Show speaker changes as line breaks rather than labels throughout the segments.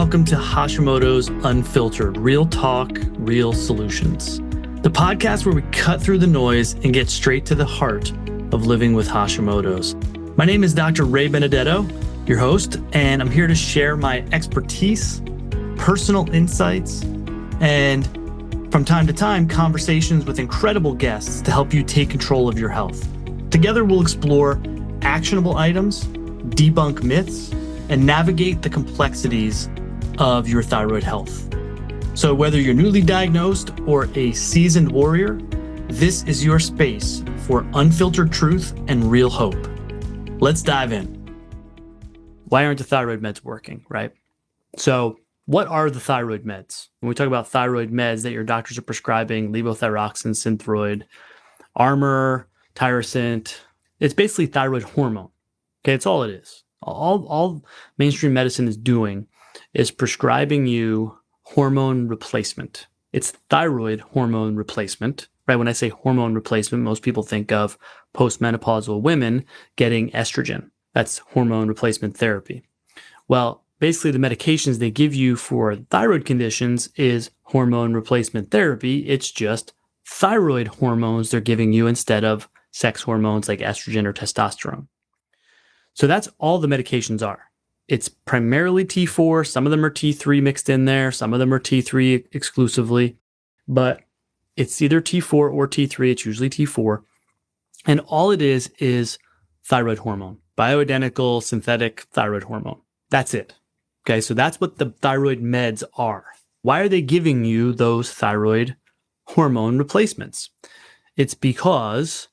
welcome to Hashimoto's Unfiltered, real talk, real solutions. The podcast where we cut through the noise and get straight to the heart of living with Hashimoto's. My name is Dr. Ray Benedetto, your host, and I'm here to share my expertise, personal insights, and from time to time, conversations with incredible guests to help you take control of your health. Together, we'll explore actionable items, debunk myths, and navigate the complexities of your thyroid health. So whether you're newly diagnosed or a seasoned warrior, this is your space for unfiltered truth and real hope. Let's dive in. Why aren't the thyroid meds working, right? So what are the thyroid meds? When we talk about thyroid meds that your doctors are prescribing, levothyroxine, Synthroid, Armour, Tyrosint, it's basically thyroid hormone. Okay, it's all it is. All mainstream medicine is doing is prescribing you hormone replacement. It's thyroid hormone replacement, right? When I say hormone replacement, most people think of postmenopausal women getting estrogen. That's hormone replacement therapy. Well, basically the medications they give you for thyroid conditions is hormone replacement therapy. It's just thyroid hormones they're giving you instead of sex hormones like estrogen or testosterone. So that's all the medications are. It's primarily T4. Some of them are T3 mixed in there. Some of them are T3 exclusively, but it's either T4 or T3. It's usually T4. And all it is thyroid hormone, bioidentical synthetic thyroid hormone. That's it. Okay. So that's what the thyroid meds are. Why are they giving you those thyroid hormone replacements? It's because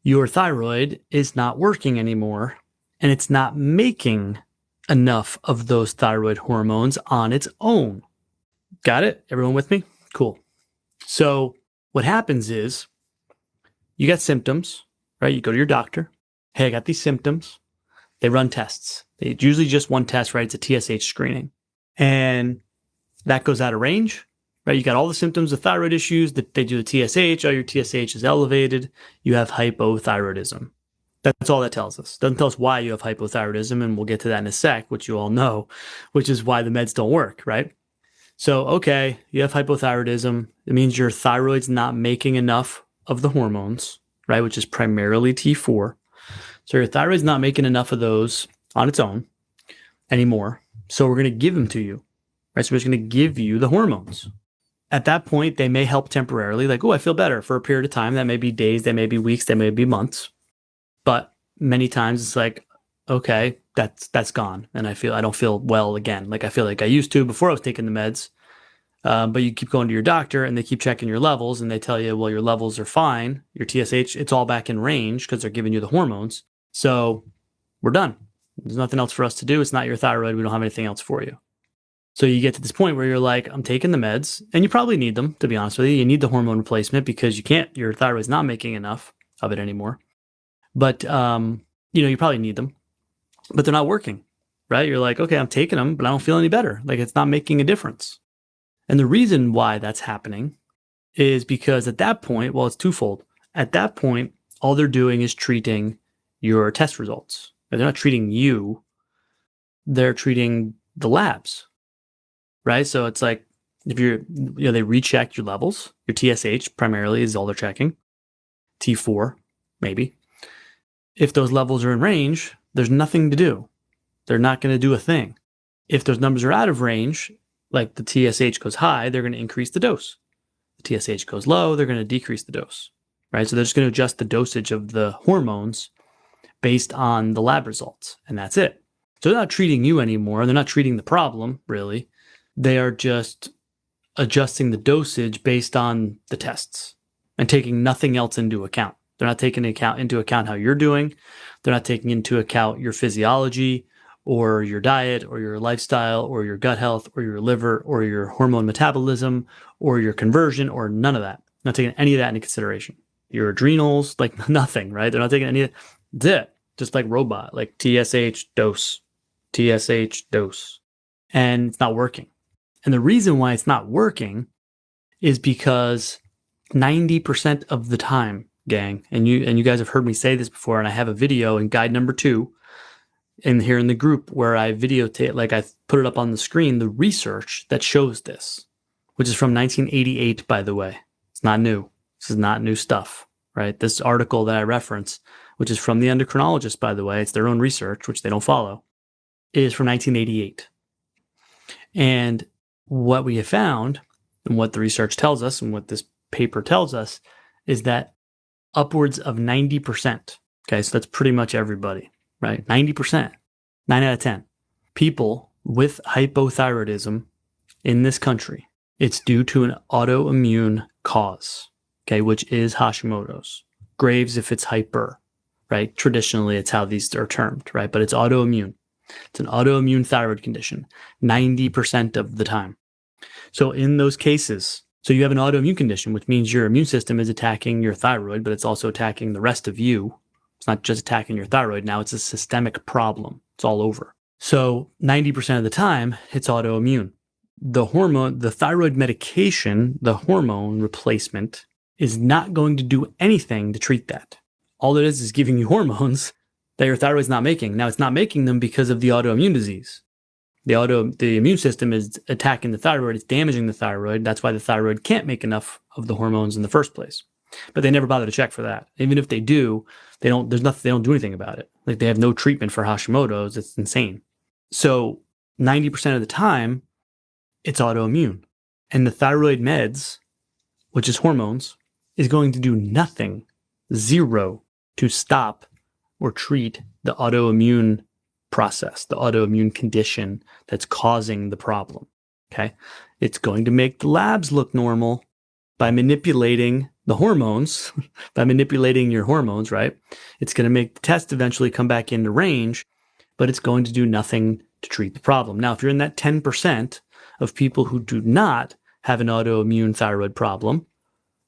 your thyroid is not working anymore. And it's not making enough of those thyroid hormones on its own. Got it? Everyone with me? Cool. So what happens is you get symptoms, right? You go to your doctor. Hey, I got these symptoms. They run tests. It's usually just one test, right? It's a TSH screening. And that goes out of range, right? You got all the symptoms of thyroid issues. They do the TSH. Oh, your TSH is elevated. You have hypothyroidism. That's all that tells us. Doesn't tell us why you have hypothyroidism, and we'll get to that in a sec, which you all know, which is why the meds don't work, right? So, okay, you have hypothyroidism. It means your thyroid's not making enough of the hormones, right, which is primarily T4. So your thyroid's not making enough of those on its own anymore. So we're going to give them to you, right? So we're just going to give you the hormones. At that point, they may help temporarily, like, oh, I feel better for a period of time. That may be days, that may be weeks, that may be months. But many times it's like, okay, that's gone. And I don't feel well again. Like I feel like I used to before I was taking the meds. But you keep going to your doctor and they keep checking your levels and they tell you, well, your levels are fine. Your TSH, it's all back in range because they're giving you the hormones. So we're done. There's nothing else for us to do. It's not your thyroid. We don't have anything else for you. So you get to this point where you're like, I'm taking the meds, and you probably need them, to be honest with you. You need the hormone replacement because your thyroid's not making enough of it anymore. But, you probably need them, but they're not working, right? You're like, okay, I'm taking them, but I don't feel any better. Like it's not making a difference. And the reason why that's happening is because at that point, well, it's twofold. At that point, all they're doing is treating your test results. They're not treating you. They're treating the labs, right? So it's like, if they recheck your levels, your TSH primarily is all they're checking. T4, maybe. If those levels are in range, there's nothing to do. They're not going to do a thing. If those numbers are out of range, like the TSH goes high, they're going to increase the dose. The TSH goes low, they're going to decrease the dose, right? So they're just going to adjust the dosage of the hormones based on the lab results, and that's it. So they're not treating you anymore. They're not treating the problem, really. They are just adjusting the dosage based on the tests and taking nothing else into account. They're not taking into account how you're doing. They're not taking into account your physiology or your diet or your lifestyle or your gut health or your liver or your hormone metabolism or your conversion or none of that. Not taking any of that into consideration. Your adrenals, like nothing, right? They're not taking any of that. That's it. Just like robot, like TSH dose. And it's not working. And the reason why it's not working is because 90% of the time, gang, and you guys have heard me say this before, and I have a video in guide number 2 and here in the group where I videotape, like I put it up on the screen, the research that shows this, which is from 1988, by the way. It's not new. This is not new stuff, right? This article that I reference, which is from the endocrinologist, by the way, it's their own research, which they don't follow, is from 1988. And what we have found, and what the research tells us, and what this paper tells us, is that upwards of 90%, okay, so that's pretty much everybody, right? 90%, 9 out of 10 people with hypothyroidism in this country, it's due to an autoimmune cause, okay, which is Hashimoto's. Graves if it's hyper, right? Traditionally, it's how these are termed, right? But it's autoimmune. It's an autoimmune thyroid condition, 90% of the time. So in those cases, so you have an autoimmune condition, which means your immune system is attacking your thyroid, but it's also attacking the rest of you. It's not just attacking your thyroid. Now it's a systemic problem. It's all over. So 90% of the time, it's autoimmune. The hormone, the thyroid medication, the hormone replacement is not going to do anything to treat that. All it is giving you hormones that your thyroid's not making. Now, it's not making them because of the autoimmune disease. The immune system is attacking the thyroid. It's damaging the thyroid. That's why the thyroid can't make enough of the hormones in the first place. But they never bother to check for that. Even if they do, they don't do anything about it. Like, they have no treatment for Hashimoto's. It's insane. So 90% of the time, it's autoimmune. And the thyroid meds, which is hormones, is going to do nothing, zero, to stop or treat the autoimmune process, the autoimmune condition that's causing the problem. Okay. It's going to make the labs look normal by manipulating the hormones, by manipulating your hormones, right? It's going to make the test eventually come back into range, but it's going to do nothing to treat the problem. Now, if you're in that 10% of people who do not have an autoimmune thyroid problem,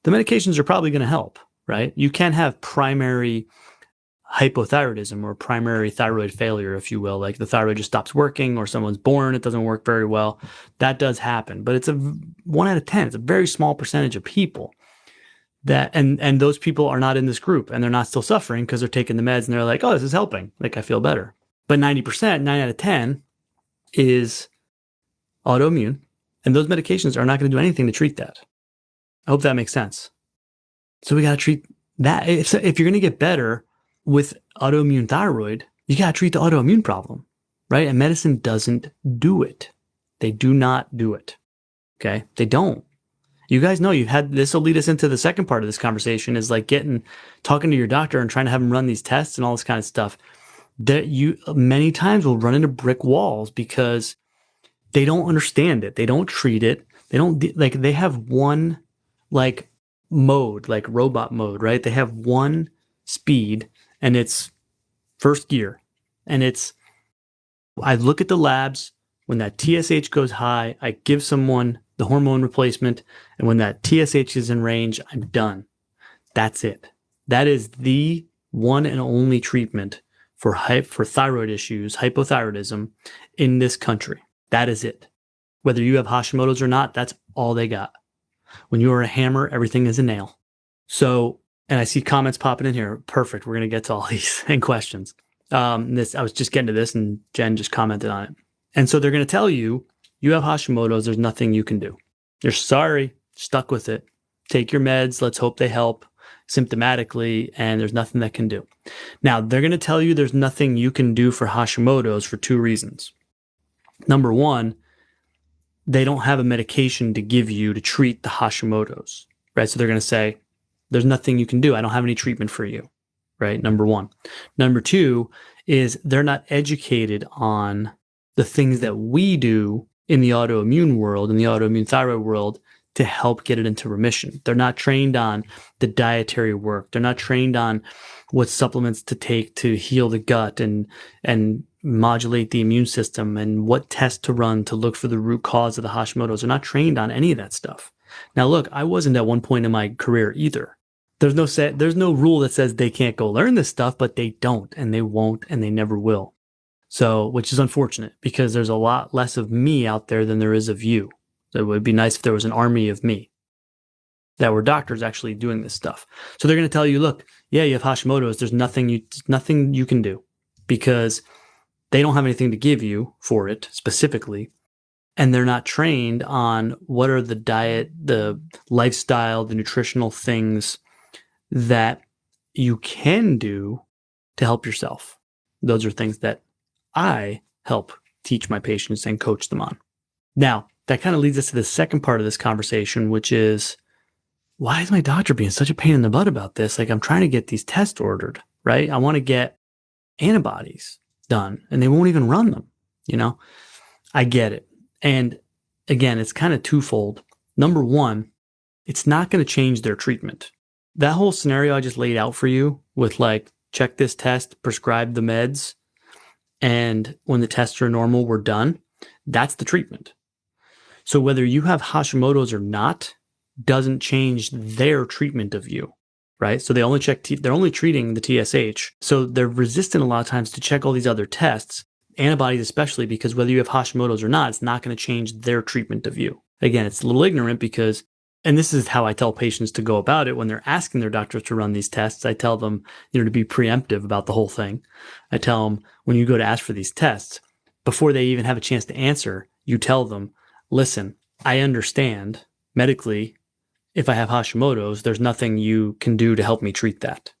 the medications are probably going to help, right? You can have primary hypothyroidism or primary thyroid failure, if you will, like the thyroid just stops working or someone's born, it doesn't work very well. That does happen, but it's a 1 out of 10. It's a very small percentage of people that, and those people are not in this group and they're not still suffering because they're taking the meds and they're like, oh, this is helping. Like, I feel better. But 90%, 9 out of 10 is autoimmune, and those medications are not going to do anything to treat that. I hope that makes sense. So we got to treat that. If you're going to get better with autoimmune thyroid, you got to treat the autoimmune problem, right? And medicine doesn't do it. They do not do it. Okay. They don't. You guys know you've had, this will lead us into the second part of this conversation, is like talking to your doctor and trying to have him run these tests and all this kind of stuff that you many times will run into brick walls because they don't understand it. They don't treat it. They don't, like, they have one like mode, like robot mode, right? They have one speed and it's first gear. And I look at the labs. When that TSH goes high, I give someone the hormone replacement. And when that TSH is in range, I'm done. That's it. That is the one and only treatment for thyroid issues, hypothyroidism in this country. That is it. Whether you have Hashimoto's or not, that's all they got. When you are a hammer, everything is a nail. So, and I see comments popping in here. Perfect. We're going to get to all these and questions. I was just getting to this and Jen just commented on it. And so they're going to tell you, you have Hashimoto's, there's nothing you can do. You're sorry, stuck with it. Take your meds. Let's hope they help symptomatically, and there's nothing that can do. Now, they're going to tell you there's nothing you can do for Hashimoto's for two reasons. Number one, they don't have a medication to give you to treat the Hashimoto's, right? So they're going to say, there's nothing you can do. I don't have any treatment for you, right? Number one. Number two is they're not educated on the things that we do in the autoimmune world, in the autoimmune thyroid world, to help get it into remission. They're not trained on the dietary work. They're not trained on what supplements to take to heal the gut and modulate the immune system and what tests to run to look for the root cause of the Hashimoto's. They're not trained on any of that stuff. Now, look, I wasn't at one point in my career either. There's no rule that says they can't go learn this stuff, but they don't, and they won't, and they never will. So, which is unfortunate because there's a lot less of me out there than there is of you. So it would be nice if there was an army of me that were doctors actually doing this stuff. So they're going to tell you, look, yeah, you have Hashimoto's. There's nothing you can do because they don't have anything to give you for it specifically. And they're not trained on what are the diet, the lifestyle, the nutritional things that you can do to help yourself. Those are things that I help teach my patients and coach them on. Now, that kind of leads us to the second part of this conversation, which is, why is my doctor being such a pain in the butt about this? Like, I'm trying to get these tests ordered, right? I want to get antibodies done and they won't even run them. I get it. And again, it's kind of twofold. Number one, it's not going to change their treatment. That whole scenario I just laid out for you with like, check this test, prescribe the meds, and when the tests are normal, we're done. That's the treatment. So whether you have Hashimoto's or not doesn't change their treatment of you, right? So they only they're only treating the TSH. So they're resistant a lot of times to check all these other tests, antibodies especially, because whether you have Hashimoto's or not, it's not going to change their treatment of you. Again, it's a little ignorant because, and this is how I tell patients to go about it when they're asking their doctors to run these tests. I tell them, to be preemptive about the whole thing. I tell them, when you go to ask for these tests, before they even have a chance to answer, you tell them, listen, I understand medically, if I have Hashimoto's, there's nothing you can do to help me treat that.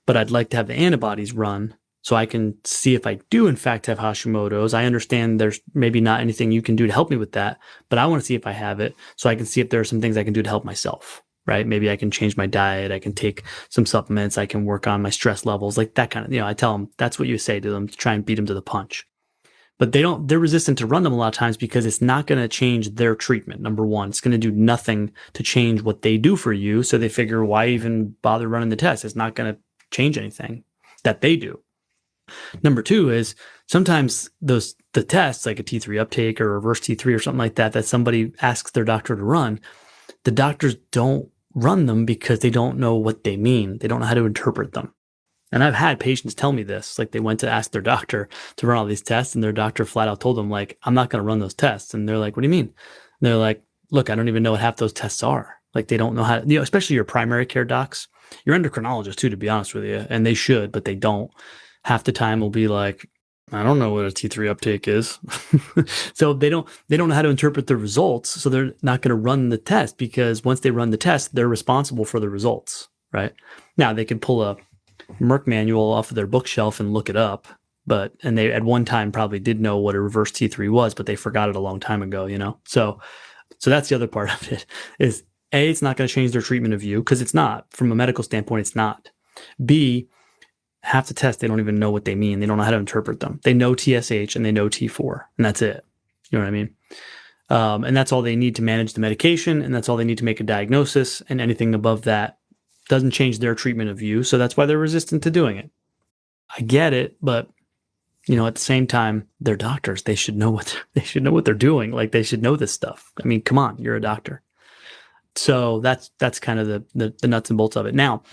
But I'd like to have the antibodies run so I can see if I do in fact have Hashimoto's. I understand there's maybe not anything you can do to help me with that, but I want to see if I have it so I can see if there are some things I can do to help myself, right? Maybe I can change my diet. I can take some supplements. I can work on my stress levels, like that kind of, I tell them that's what you say to them to try and beat them to the punch. But they're resistant to run them a lot of times because it's not going to change their treatment. Number one, it's going to do nothing to change what they do for you. So they figure, why even bother running the test? It's not going to change anything that they do. Number two is sometimes the tests, like a T3 uptake or reverse T3 or something like that somebody asks their doctor to run, the doctors don't run them because they don't know what they mean. They don't know how to interpret them. And I've had patients tell me this, like they went to ask their doctor to run all these tests and their doctor flat out told them, like, I'm not going to run those tests. And they're like, what do you mean? And they're like, look, I don't even know what half those tests are. Like they don't know how to, especially your primary care docs, your endocrinologists too, to be honest with you. And they should, but they don't. Half the time will be like, I don't know what a T3 uptake is. So they don't know how to interpret the results. So they're not going to run the test because once they run the test, they're responsible for the results, right? Now they can pull a Merck manual off of their bookshelf and look it up, and they at one time probably did know what a reverse T3 was, but they forgot it a long time ago, So that's the other part of it is A, it's not going to change their treatment of you because it's not. From a medical standpoint, it's not. B, half the tests, they don't even know what they mean. They don't know how to interpret them. They know TSH and they know T4, and that's it. You know what I mean? And that's all they need to manage the medication, and that's all they need to make a diagnosis, and anything above that doesn't change their treatment of you. So that's why they're resistant to doing it. I get it, but at the same time, they're doctors. They should know what they're doing. Like they should know this stuff. I mean, come on, you're a doctor. So that's kind of the nuts and bolts of it. Now,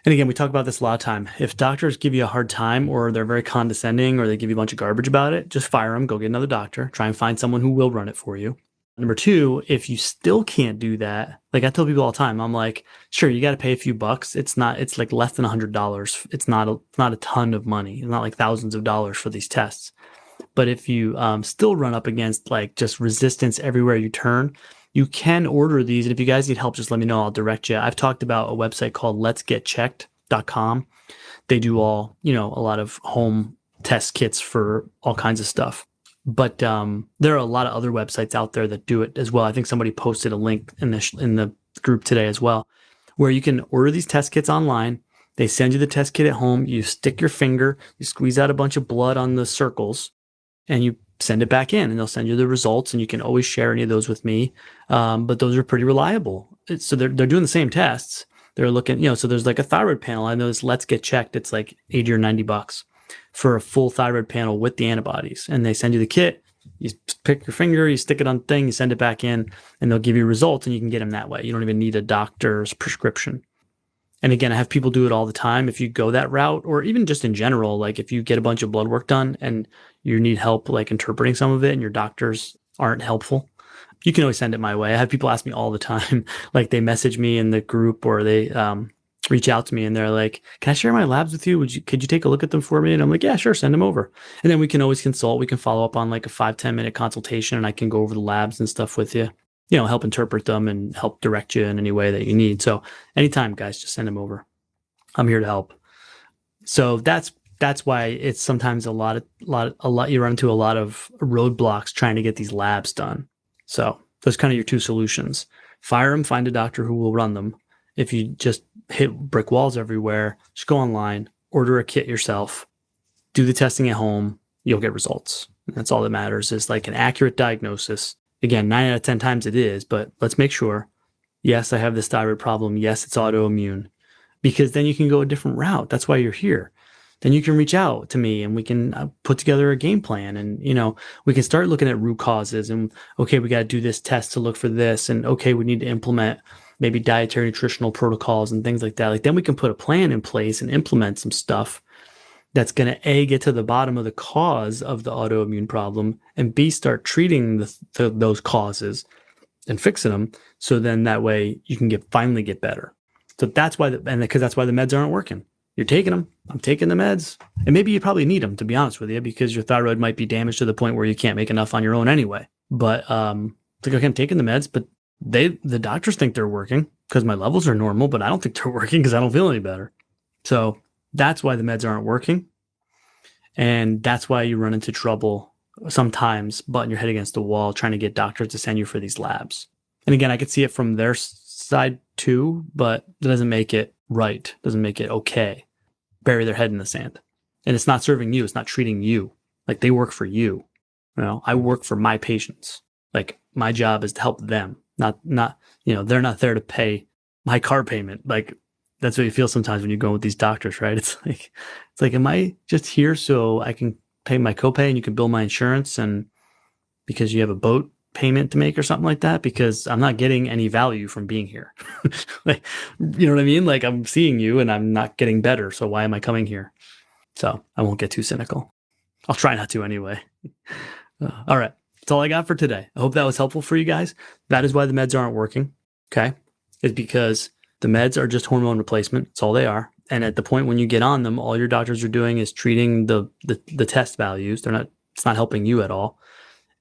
and again, we talk about this a lot of time. If doctors give you a hard time or they're very condescending or they give you a bunch of garbage about it, just fire them, go get another doctor, try and find someone who will run it for you. Number two, if you still can't do that, like I tell people all the time, I'm like, sure, you got to pay a few bucks. It's like less than $100. It's not a ton of money. It's not like thousands of dollars for these tests. But if you still run up against like just resistance everywhere you turn, you can order these. And if you guys need help, just let me know. I'll direct you. I've talked about a website called letsgetchecked.com. They do all, a lot of home test kits for all kinds of stuff. But there are a lot of other websites out there that do it as well. I think somebody posted a link in the group today as well, where you can order these test kits online. They send you the test kit at home. You stick your finger, you squeeze out a bunch of blood on the circles, and you send it back in, and they'll send you the results. And you can always share any of those with me. But those are pretty reliable. So they're doing the same tests. They're looking, so there's like a thyroid panel. I know this Let's Get Checked. It's like $80 or $90 for a full thyroid panel with the antibodies. And they send you the kit. You pick your finger, you stick it on the thing, you send it back in, and they'll give you results, and you can get them that way. You don't even need a doctor's prescription. And again, I have people do it all the time. If you go that route, or even just in general, like if you get a bunch of blood work done and you need help like interpreting some of it and your doctors aren't helpful, you can always send it my way. I have people ask me all the time, like they message me in the group or they reach out to me and they're like, can I share my labs with you? Could you take a look at them for me? And I'm like, yeah, sure. Send them over. And then we can always consult. We can follow up on like a 5-10 minute consultation and I can go over the labs and stuff with you, help interpret them and help direct you in any way that you need. So anytime, guys, just send them over. I'm here to help. So that's why it's sometimes a lot you run into a lot of roadblocks trying to get these labs done. So those kind of your two solutions. Fire them, find a doctor who will run them. If you just hit brick walls everywhere, just go online, order a kit yourself, do the testing at home, you'll get results. And that's all that matters, is like an accurate diagnosis. Again, 9 out of 10 times it is, but let's make sure, yes, I have this thyroid problem. Yes, it's autoimmune, because then you can go a different route. That's why you're here. Then you can reach out to me and we can put together a game plan, and, we can start looking at root causes and, okay, we got to do this test to look for this. And okay, we need to implement maybe dietary nutritional protocols and things like that. Like then we can put a plan in place and implement some stuff that's going to A, get to the bottom of the cause of the autoimmune problem, and B, start treating those causes and fixing them. So then that way you can finally get better. So that's why, because that's why the meds aren't working. You're taking them. I'm taking the meds. And maybe you probably need them, to be honest with you, because your thyroid might be damaged to the point where you can't make enough on your own anyway. But it's like, okay, I'm taking the meds, but the doctors think they're working because my levels are normal, but I don't think they're working because I don't feel any better. So that's why the meds aren't working. And that's why you run into trouble sometimes butting your head against the wall trying to get doctors to send you for these labs. And again, I could see it from their side too, but it doesn't make it right. Doesn't make it okay. Bury their head in the sand. And it's not serving you. It's not treating you. Like they work for you. I work for my patients. Like my job is to help them. Not, they're not there to pay my car payment. Like that's what you feel sometimes when you go with these doctors, right? It's like, am I just here so I can pay my copay and you can bill my insurance, and because you have a boat payment to make or something like that? Because I'm not getting any value from being here. Like, you know what I mean? Like I'm seeing you and I'm not getting better. So why am I coming here? So I won't get too cynical. I'll try not to anyway. All right. That's all I got for today. I hope that was helpful for you guys. That is why the meds aren't working. Okay. It's because the meds are just hormone replacement. That's all they are. And at the point when you get on them, all your doctors are doing is treating the test values. It's not helping you at all.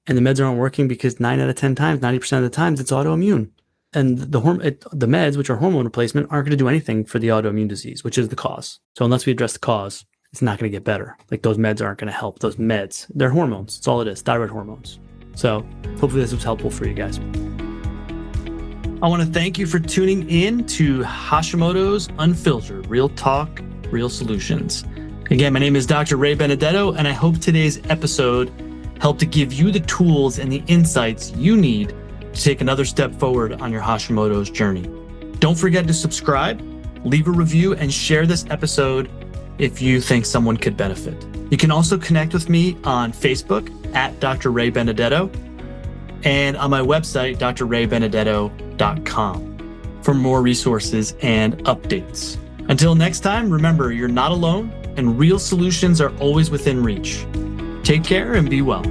And the meds aren't working because 9 out of 10 times, 90% of the times, it's autoimmune. And the meds, which are hormone replacement, aren't going to do anything for the autoimmune disease, which is the cause. So unless we address the cause, it's not going to get better. Like those meds aren't going to help. Those meds, they're hormones. That's all it is, thyroid hormones. So hopefully this was helpful for you guys. I want to thank you for tuning in to Hashimoto's Unfiltered, Real Talk, Real Solutions. Again, my name is Dr. Ray Benedetto, and I hope today's episode helped to give you the tools and the insights you need to take another step forward on your Hashimoto's journey. Don't forget to subscribe, leave a review, and share this episode if you think someone could benefit. You can also connect with me on Facebook at Dr. Ray Benedetto and on my website, drraybenedetto.com, for more resources and updates. Until next time, remember, you're not alone and real solutions are always within reach. Take care and be well.